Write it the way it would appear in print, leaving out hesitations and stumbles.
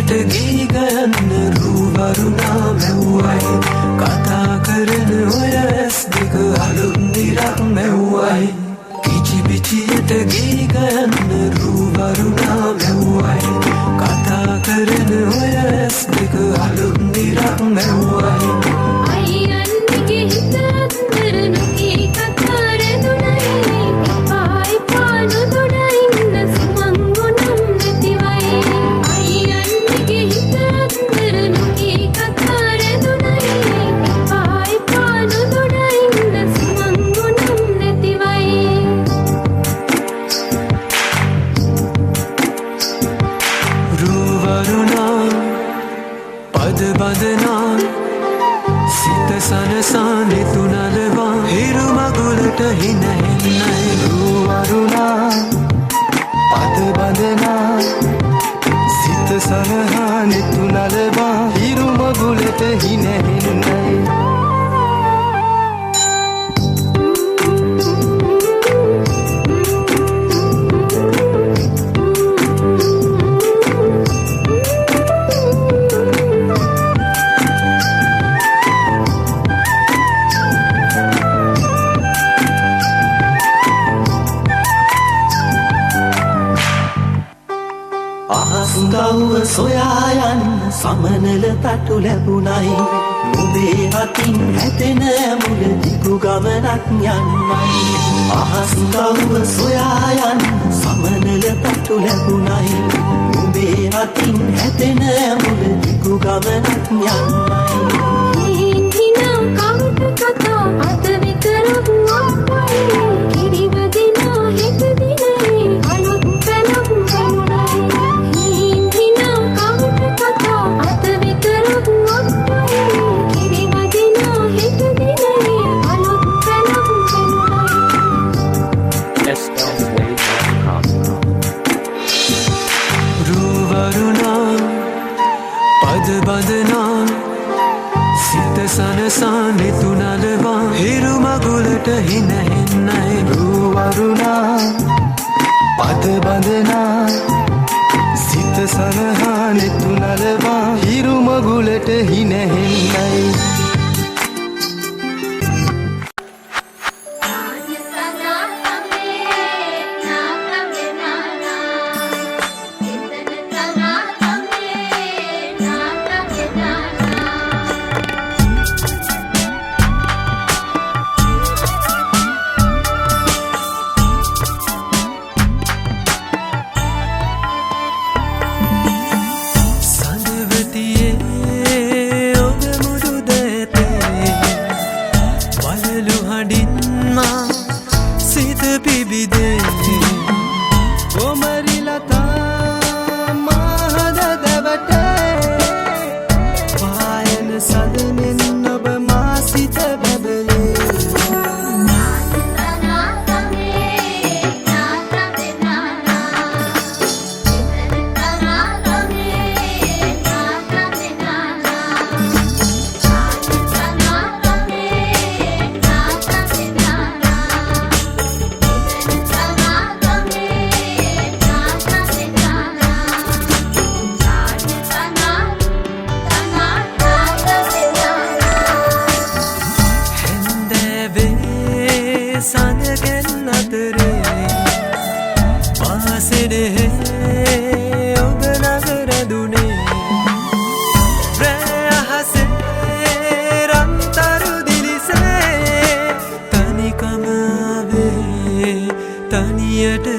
පිටියට ගී ගයන්න රූවරුණා මැව්වයි කතා කරන ඔය ඇස් දෙක අලුත් දිරක් මැව්වයි කිචි පිටියට ගී ගයන්න රූවරුණා මැව්වයි කතා කරන ඔය ඇස් දෙක අලුත් දිරක් මැව්වයි අයියන්ගේ හිත අතර නොකී කතා රැඳුණයි පායි පානු දොඩින්න සුමං ගුණම් නැතිවයි අයියන්ගේ හිත අතර නොකී කතා රැඳුණයි පායි පානු දොඩින්න සුමං ගුණම් නැතිවයි රූවරුණා පද බඳනා සිත සනසා නිතුනලවා හිරු මගුලට හිනහෙන්නයි රූවරුණා පද බඳනා සිත සනහා නිතුනලවා හිරු මගුලට හිනහෙන්නයි අහස්ගව්ව සොයා යන්න සමනල තටු ලැබුණයි නුඹේ අතින් හැදෙන මුල දිගු ගමනක් යන්නයි අහස්ගව්ව සොයා යන්න සමනල තටු ලැබුණයි නුඹේ අතින් හැදෙන මුල දිගු ගමනක් යන්නයි හිනා කවුට කතා අත විතරක් අපයි කිරිවදිනා හෙට දිනේ අලුත් පැලක් වුණයි හිනා කවුට කතා අත විතරක් අපයි කිරිවදිනා හෙට දිනේ අලුත් පැලක් වුණයි රූවරුණා පද බඳනා සිත සනසා නිතුනලවා හිරු මගුලට හිනහෙන්නයි රූවරුණා පද බඳනා සිත සනහා නිතුනලවා හිරු මගුලට හිනහෙන්නයි තනියට